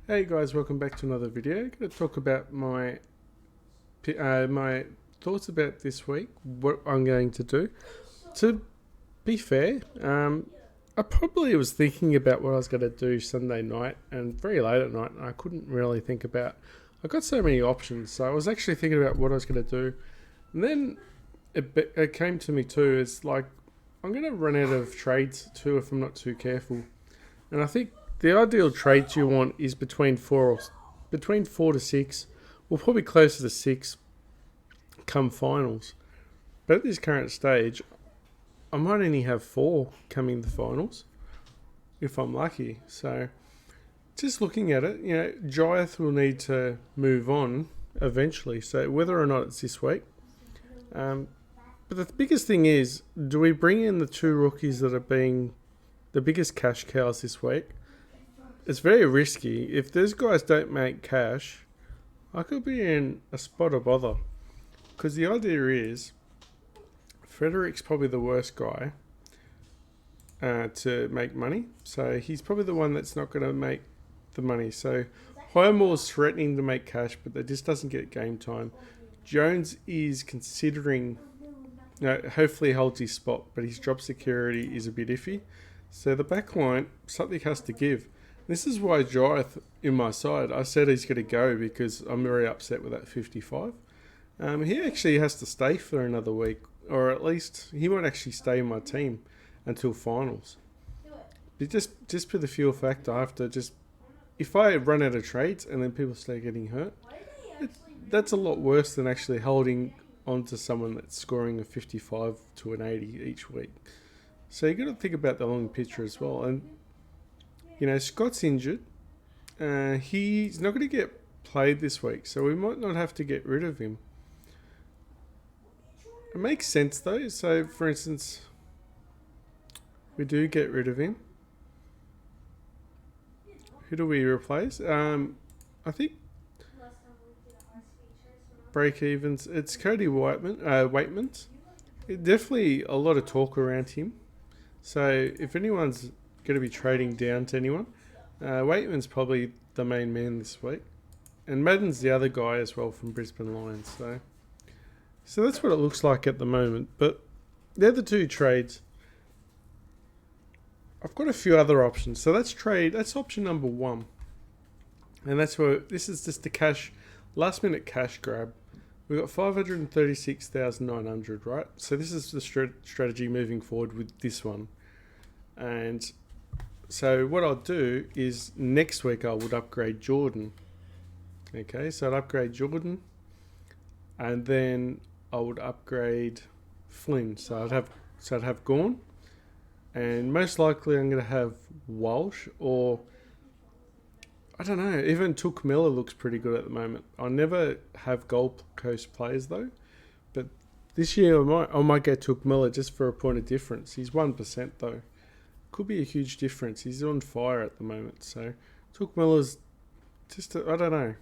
Hey guys, welcome back to another video. I'm going to talk about my thoughts about this week, what I'm going to do. To be fair, I probably was thinking about what I was going to do Sunday night and very late at night, and I couldn't really think about. I got so many options, so I was actually thinking about what I was going to do, and then it came to me too. It's like I'm going to run out of trades too if I'm not too careful, and I think the ideal trades you want is between 4 to 6, or probably closer to 6 come finals. But at this current stage, I might only have 4 coming the finals if I'm lucky. So just looking at it, Giath will need to move on eventually. So whether or not it's this week. But the biggest thing is, do we bring in the 2 rookies that are being the biggest cash cows this week? It's very risky. If those guys don't make cash, I could be in a spot of bother. Because the idea is, Frederick's probably the worst guy to make money. So he's probably the one that's not going to make the money. So Highmore's threatening to make cash, but that just doesn't get game time. Jones is considering, hopefully holds his spot, but his job security is a bit iffy. So the back line, something has to give. This is why Giath in my side, I said he's going to go because I'm very upset with that 55. He actually has to stay for another week, or at least he might actually stay in my team until finals. But just for the fuel factor, I have to if I run out of trades and then people start getting hurt, that's a lot worse than actually holding on to someone that's scoring a 55 to an 80 each week. So you got to think about the long picture as well. And Scott's injured. He's not going to get played this week, so we might not have to get rid of him. It makes sense though. So, for instance, we do get rid of him. Who do we replace? I think break evens. It's Cody Waitman. Definitely a lot of talk around him. So if anyone's going to be trading down to anyone, Waitman's probably the main man this week, and Madden's the other guy as well from Brisbane Lions. So that's what it looks like at the moment. But they're the 2 trades. I've got a few other options. So that's option number 1, and that's where this is just the last minute cash grab. We've got 536,900, right? So this is the strategy moving forward with this one, and so what I'll do is next week I would upgrade Jordan. Okay, so I'd upgrade Jordan, and then I would upgrade Flynn. So I'd have Gawn, and most likely I'm going to have Walsh, or I don't know. Even Took Miller looks pretty good at the moment. I never have Gold Coast players though, but this year I might get Took Miller just for a point of difference. He's 1% though. Could be a huge difference. He's on fire at the moment. So Took Miller's I don't know.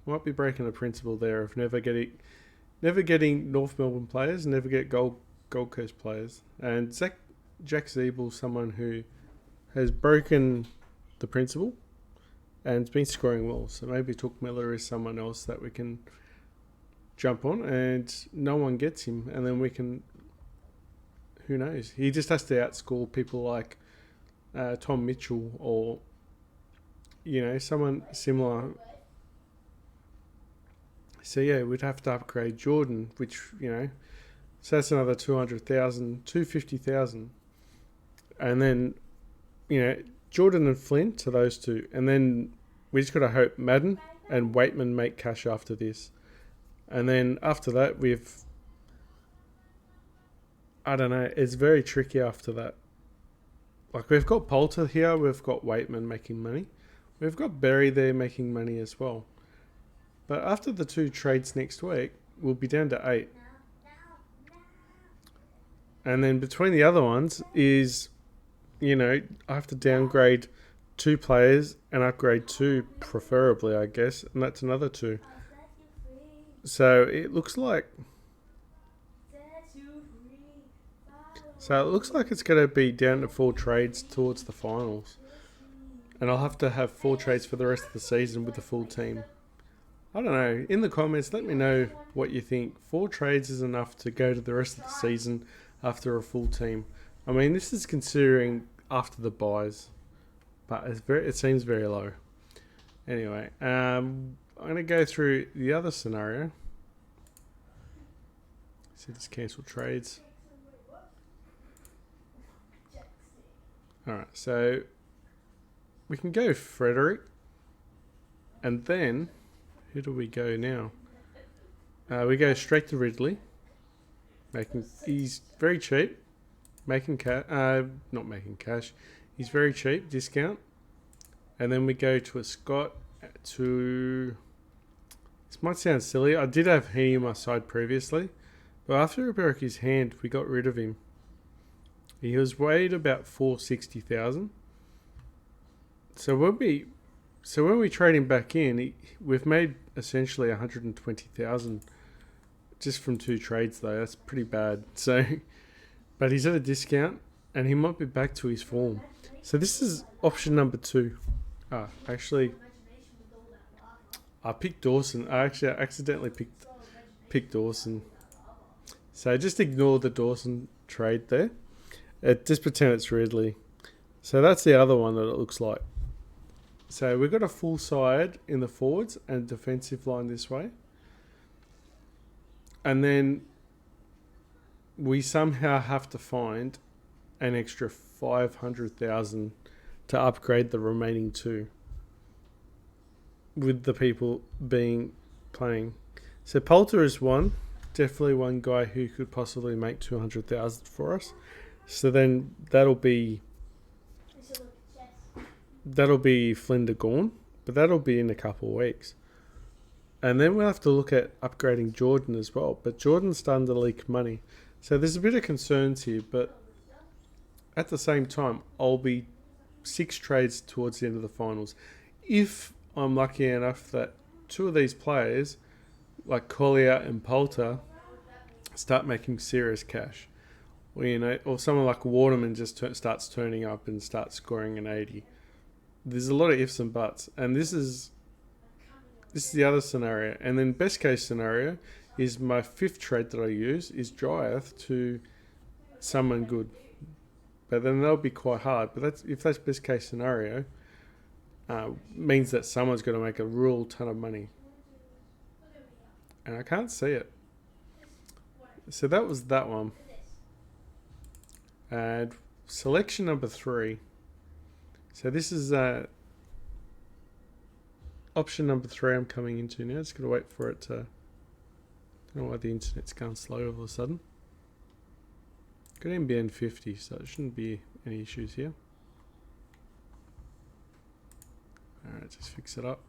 Might be breaking a principle there of never getting North Melbourne players, never get Gold Coast players. And Jack Zeebel's someone who has broken the principle and has been scoring well. So maybe Took Miller is someone else that we can jump on, and no one gets him, and then we can. Who knows? He just has to outscore people like Tom Mitchell or, someone similar. So yeah, we'd have to upgrade Jordan, which, so that's another 200,000, 250,000. And then, Jordan and Flint to those 2. And then we just got to hope Madden and Waitman make cash after this. And then after that, I don't know. It's very tricky after that. Like, we've got Poulter here. We've got Waitman making money. We've got Berry there making money as well. But after the 2 trades next week, we'll be down to 8. And then between the other ones is, I have to downgrade 2 players and upgrade 2, preferably, I guess. And that's another 2. So it looks like it's going to be down to 4 trades towards the finals. and I'll have to have 4 trades for the rest of the season with the full team. I don't know. In the comments, let me know what you think. 4 trades is enough to go to the rest of the season after a full team. I mean, this is considering after the buys, but it seems very low. Anyway, I'm going to go through the other scenario. So just cancel trades. Alright, so we can go Frederick. And then, who do we go now? We go straight to Ridley. He's very cheap. Not making cash. He's very cheap, discount. And then we go to a Scott to... This might sound silly. I did have Heaney on my side previously. But after he broke his hand, we got rid of him. He was weighed about 460,000. So when we trade him back in, we've made essentially 120,000 just from 2 trades though. That's pretty bad. So, but he's at a discount and he might be back to his form. So this is option number 2. Actually, I picked Dawson. I accidentally picked Dawson. So just ignore the Dawson trade there. Just pretend it's Ridley. So that's the other one that it looks like. So we've got a full side in the forwards and defensive line this way. And then we somehow have to find an extra 500,000 to upgrade the remaining 2. With the people playing. So Poulter is one. Definitely one guy who could possibly make 200,000 for us. So then that'll be Flinder gone, but that'll be in a couple of weeks. And then we'll have to look at upgrading Jordan as well. But Jordan's starting to leak money. So there's a bit of concerns here, but at the same time, I'll be 6 trades towards the end of the finals. If I'm lucky enough that 2 of these players, like Collier and Poulter, start making serious cash. Or someone like Waterman just starts turning up and starts scoring an 80. There's a lot of ifs and buts, and this is the other scenario. And then best case scenario is my 5th trade that I use is Dryeth to someone good, but then that'll be quite hard. But if that's best case scenario, means that someone's going to make a real ton of money, and I can't see it. So that was that one. And selection number 3. So this is option number 3 I'm coming into now. Just got to wait for it to... I don't know why the internet's going slow all of a sudden. Got NBN 50, so it shouldn't be any issues here. Alright, just fix it up.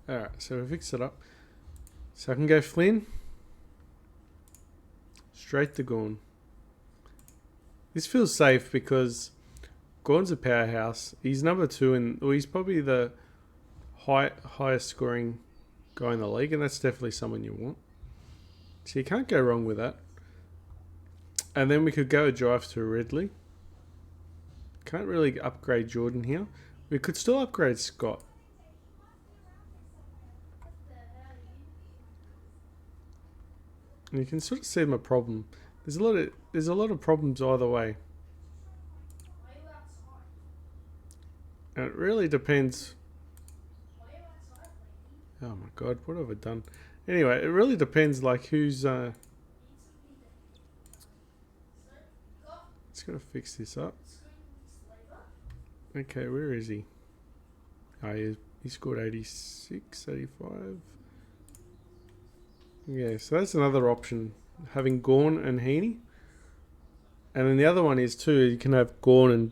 Alright, so we fix it up. So I can go Flynn. Straight to Gorn. This feels safe because Gorn's a powerhouse. He's number 2 he's probably the highest scoring guy in the league, and that's definitely someone you want. So you can't go wrong with that. And then we could go a drive to Ridley. Can't really upgrade Jordan here. We could still upgrade Scott. And you can sort of see my problem. There's a lot of problems either way. And it really depends. Oh my god, what have I done? Anyway, it really depends like who's just gotta fix this up. Okay, where is he? Oh, he scored 86, 85. Yeah, so that's another option. Having Gorn and Heaney. And then the other one is too, you can have Gorn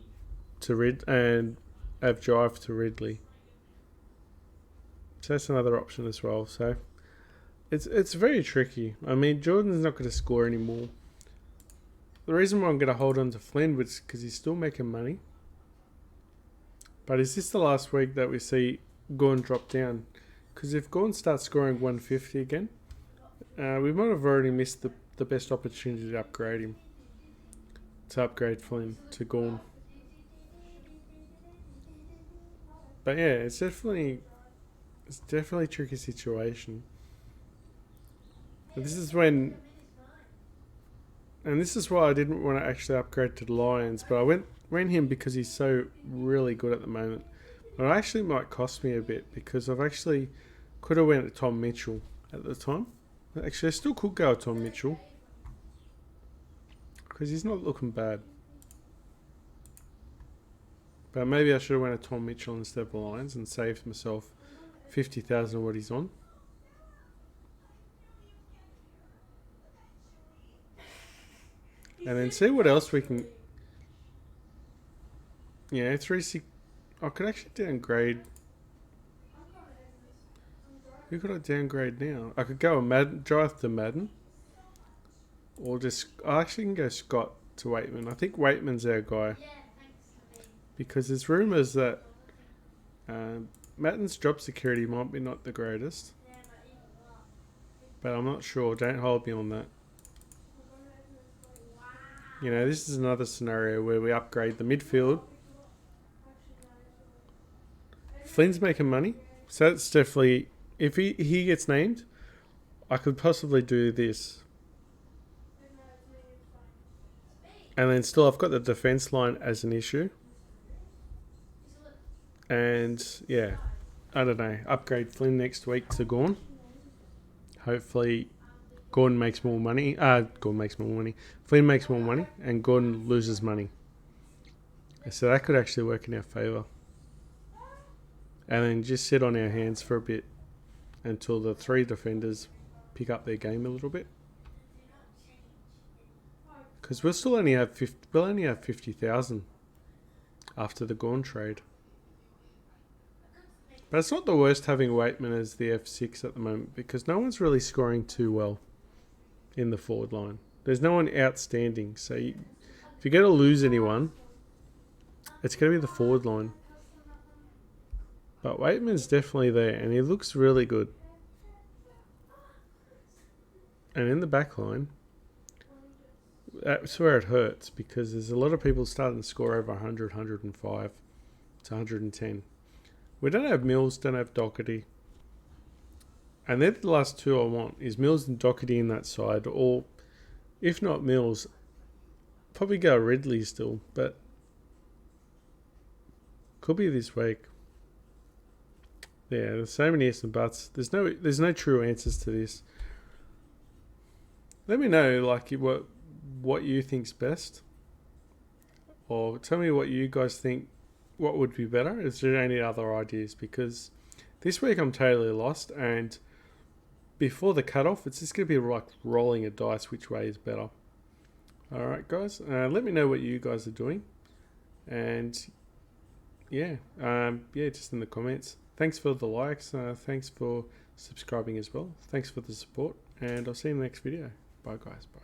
and have Drive to Ridley. So that's another option as well. So it's very tricky. I mean, Jordan's not going to score anymore. The reason why I'm going to hold on to Flynn is because he's still making money. But is this the last week that we see Gorn drop down? Because if Gorn starts scoring 150 again, we might have already missed the best opportunity to upgrade him. To upgrade Flynn to Gorn. But yeah, it's definitely a tricky situation. But this is when, and this is why I didn't want to actually upgrade to the Lions, but I ran him because he's so really good at the moment. But it actually might cost me a bit because I've actually could have went at Tom Mitchell at the time. Actually, I still could go at Tom Mitchell because he's not looking bad. But maybe I should have went at Tom Mitchell instead of the Lions and saved myself 50,000 of what he's on. And then see what else we can. Yeah, 360. I could actually downgrade. Who could I downgrade now? I could go a Madden, drive to Madden, or just. I actually can go Scott to Waitman. I think Waitman's our guy because there's rumours that Madden's job security might be not the greatest, but I'm not sure. Don't hold me on that. You know, this is another scenario where we upgrade the midfield. Flynn's making money, so that's definitely. If he gets named, I could possibly do this. And then still I've got the defence line as an issue. And yeah, I don't know. Upgrade Flynn next week to Gorn. Hopefully Gordon makes more money. Gordon makes more money. Flynn makes more money and Gordon loses money. So that could actually work in our favour. And then just sit on our hands for a bit until the three defenders pick up their game a little bit. Because we'll still only have 50,000 after the Gorn trade. But it's not the worst having Waitman as the F6 at the moment because no one's really scoring too well in the forward line. There's no one outstanding. So if you're going to lose anyone, it's going to be the forward line. But Waitman's definitely there and he looks really good. And in the back line, that's where it hurts because there's a lot of people starting to score over 100, 105 to 110. We don't have Mills, don't have Doherty. And they're the last two I want, is Mills and Doherty in that side. Or, if not Mills, probably go Ridley still. But, could be this week. Yeah, there's so many ifs and buts. There's no true answers to this. Let me know, like, what you think's best. Or tell me what you guys think. What would be better? Is there any other ideas? Because this week I'm totally lost, and before the cutoff, it's just going to be like rolling a dice which way is better. All right, guys. Let me know what you guys are doing, and yeah, just in the comments. Thanks for the likes. Thanks for subscribing as well. Thanks for the support, and I'll see you in the next video. Bye, guys. Bye.